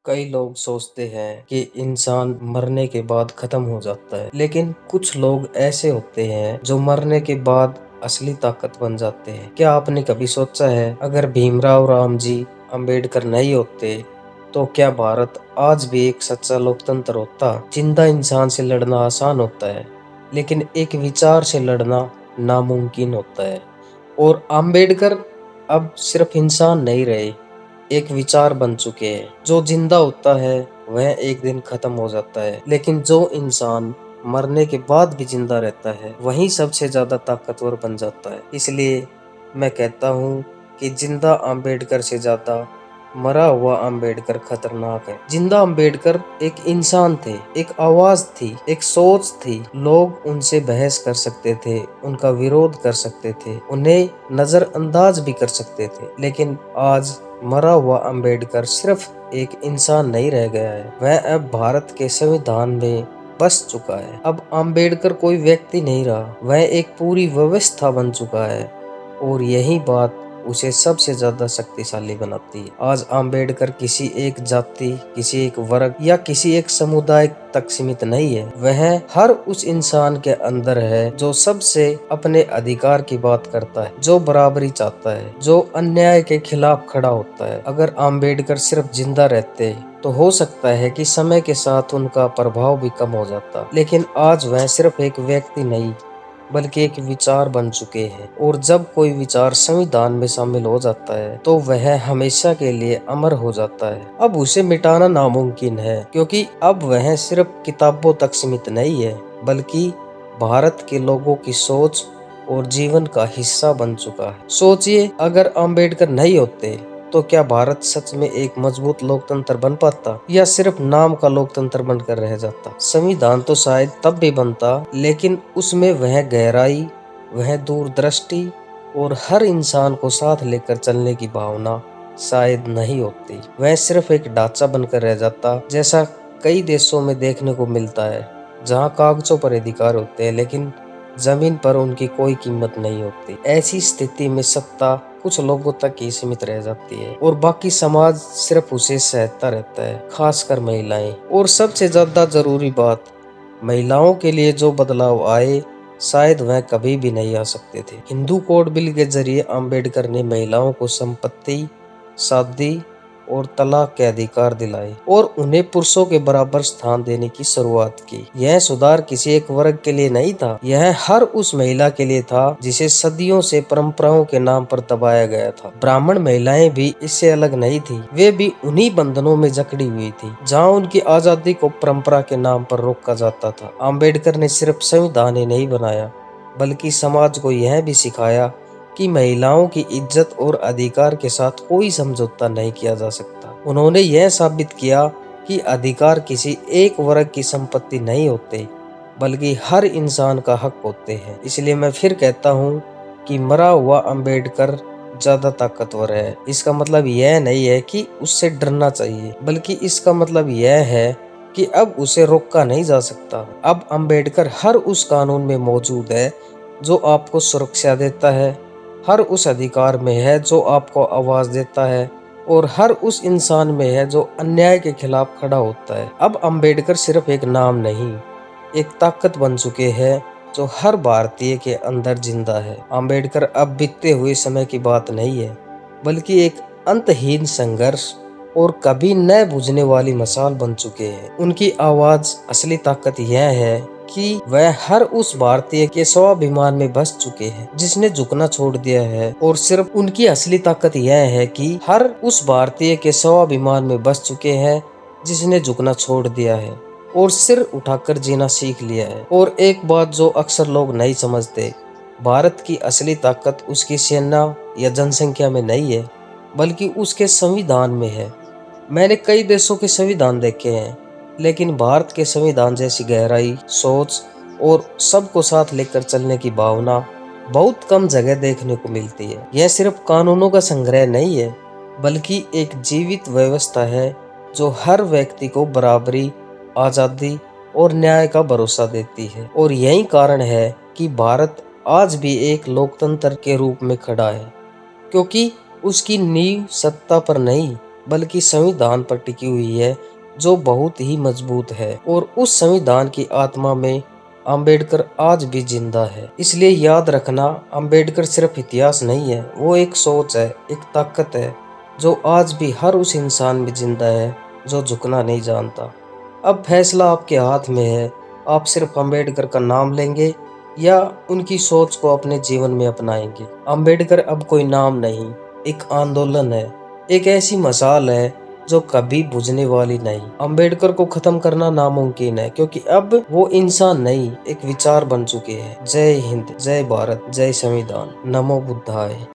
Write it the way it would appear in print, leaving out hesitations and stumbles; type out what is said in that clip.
कई लोग सोचते हैं कि इंसान मरने के बाद खत्म हो जाता है, लेकिन कुछ लोग ऐसे होते हैं जो मरने के बाद असली ताकत बन जाते हैं। क्या आपने कभी सोचा है, अगर भीमराव रामजी अंबेडकर नहीं होते तो क्या भारत आज भी एक सच्चा लोकतंत्र होता? जिंदा इंसान से लड़ना आसान होता है, लेकिन एक विचार से लड़ना नामुमकिन होता है। और अंबेडकर अब सिर्फ इंसान नहीं रहे, एक विचार बन चुके हैं। जो जिंदा होता है वह एक दिन खत्म हो जाता है, लेकिन जो इंसान मरने के बाद भी जिंदा रहता है वही सबसे ज्यादा ताकतवर बन जाता है। इसलिए मैं कहता हूँ कि जिंदा अंबेडकर से ज्यादा मरा हुआ अंबेडकर खतरनाक है। जिंदा अंबेडकर एक इंसान थे, एक आवाज थी, एक सोच थी। लोग उनसे बहस कर सकते थे, उनका विरोध कर सकते थे, उन्हें नजरअंदाज भी कर सकते थे, लेकिन आज मरा हुआ अंबेडकर सिर्फ एक इंसान नहीं रह गया है, वह अब भारत के संविधान में बस चुका है। अब अंबेडकर कोई व्यक्ति नहीं रहा, वह एक पूरी व्यवस्था बन चुका है, और यही बात उसे सबसे ज्यादा शक्तिशाली बनाती है। आज अंबेडकर किसी एक जाति, किसी एक वर्ग या किसी एक समुदाय तक सीमित नहीं है। वह हर उस इंसान के अंदर है जो सबसे अपने अधिकार की बात करता है, जो बराबरी चाहता है, जो अन्याय के खिलाफ खड़ा होता है। अगर अंबेडकर सिर्फ जिंदा रहते तो हो सकता है कि समय के साथ उनका प्रभाव भी कम हो जाता, लेकिन आज वह सिर्फ एक व्यक्ति नहीं बल्कि एक विचार बन चुके हैं। और जब कोई विचार संविधान में शामिल हो जाता है तो वह हमेशा के लिए अमर हो जाता है। अब उसे मिटाना नामुमकिन है, क्योंकि अब वह सिर्फ किताबों तक सीमित नहीं है, बल्कि भारत के लोगों की सोच और जीवन का हिस्सा बन चुका है। सोचिए, अगर अंबेडकर नहीं होते तो क्या भारत सच में एक मजबूत लोकतंत्र बन पाता, या सिर्फ नाम का लोकतंत्र बनकर रह जाता? संविधान तो शायद तब भी बनता, लेकिन उसमें वह गहराई, वह दूरदृष्टि और हर इंसान को साथ लेकर चलने की भावना शायद नहीं होती। वह सिर्फ एक ढांचा बनकर रह जाता, जैसा कई देशों में देखने को मिलता है, जहां कागजों पर अधिकार होते हैं लेकिन जमीन पर उनकी कोई कीमत नहीं होती। ऐसी स्थिति में सत्ता कुछ लोगों तक ही सीमित रह जाती है और बाकी समाज सिर्फ उसे सहता रहता है, खासकर महिलाएं। और सबसे ज्यादा जरूरी बात, महिलाओं के लिए जो बदलाव आए शायद वह कभी भी नहीं आ सकते थे। हिंदू कोड बिल के जरिए अंबेडकर ने महिलाओं को संपत्ति, शादी और तलाक के अधिकार दिलाए और उन्हें पुरुषों के बराबर स्थान देने की शुरुआत की। यह सुधार किसी एक वर्ग के लिए नहीं था, यह हर उस महिला के लिए था जिसे सदियों से परंपराओं के नाम पर दबाया गया था। ब्राह्मण महिलाएं भी इससे अलग नहीं थी, वे भी उन्हीं बंधनों में जकड़ी हुई थी जहां उनकी आजादी को परंपरा के नाम पर रोका जाता था। अंबेडकर ने सिर्फ संविधान ही नहीं बनाया, बल्कि समाज को यह भी सिखाया कि महिलाओं की इज्जत और अधिकार के साथ कोई समझौता नहीं किया जा सकता। उन्होंने यह साबित किया कि अधिकार किसी एक वर्ग की संपत्ति नहीं होते, बल्कि हर इंसान का हक होते हैं। इसलिए मैं फिर कहता हूँ कि मरा हुआ अंबेडकर ज्यादा ताकतवर है। इसका मतलब यह नहीं है कि उससे डरना चाहिए, बल्कि इसका मतलब यह है कि अब उसे रोका नहीं जा सकता। अब अंबेडकर हर उस कानून में मौजूद है जो आपको सुरक्षा देता है, हर उस अधिकार में है जो आपको आवाज देता है, और हर उस इंसान में है जो अन्याय के खिलाफ खड़ा होता है। अब अंबेडकर सिर्फ एक नाम नहीं, एक ताकत बन चुके हैं जो हर भारतीय के अंदर जिंदा है। अंबेडकर अब बीतते हुए समय की बात नहीं है, बल्कि एक अंतहीन संघर्ष और कभी न बुझने वाली मसाल बन चुके हैं। उनकी आवाज असली ताकत यह है कि वह हर उस भारतीय के स्वाभिमान में बस चुके हैं जिसने झुकना छोड़ दिया है, और सिर्फ उनकी असली ताकत यह है कि हर उस भारतीय के स्वाभिमान में बस चुके हैं जिसने झुकना छोड़ दिया है और सिर उठाकर जीना सीख लिया है। और एक बात जो अक्सर लोग नहीं समझते, भारत की असली ताकत उसकी सेना या जनसंख्या में नहीं है, बल्कि उसके संविधान में है। मैंने कई देशों के संविधान देखे हैं, लेकिन भारत के संविधान जैसी गहराई, सोच और सबको साथ लेकर चलने की भावना बहुत कम जगह देखने को मिलती है। यह सिर्फ कानूनों का संग्रह नहीं है, बल्कि एक जीवित व्यवस्था है जो हर व्यक्ति को बराबरी, आजादी और न्याय का भरोसा देती है। और यही कारण है कि भारत आज भी एक लोकतंत्र के रूप में खड़ा है, क्योंकि उसकी नींव सत्ता पर नहीं बल्कि संविधान पर टिकी हुई है, जो बहुत ही मजबूत है। और उस संविधान की आत्मा में अंबेडकर आज भी जिंदा है। इसलिए याद रखना, अंबेडकर सिर्फ इतिहास नहीं है, वो एक सोच है, एक ताकत है, जो आज भी हर उस इंसान में जिंदा है जो झुकना नहीं जानता। अब फैसला आपके हाथ में है, आप सिर्फ अंबेडकर का नाम लेंगे या उनकी सोच को अपने जीवन में अपनाएंगे। अंबेडकर अब कोई नाम नहीं, एक आंदोलन है, एक ऐसी मशाल है जो कभी बुझने वाली नहीं। अंबेडकर को खत्म करना नामुमकिन है, क्योंकि अब वो इंसान नहीं, एक विचार बन चुके हैं। जय हिंद, जय भारत, जय संविधान, नमो बुद्धाय।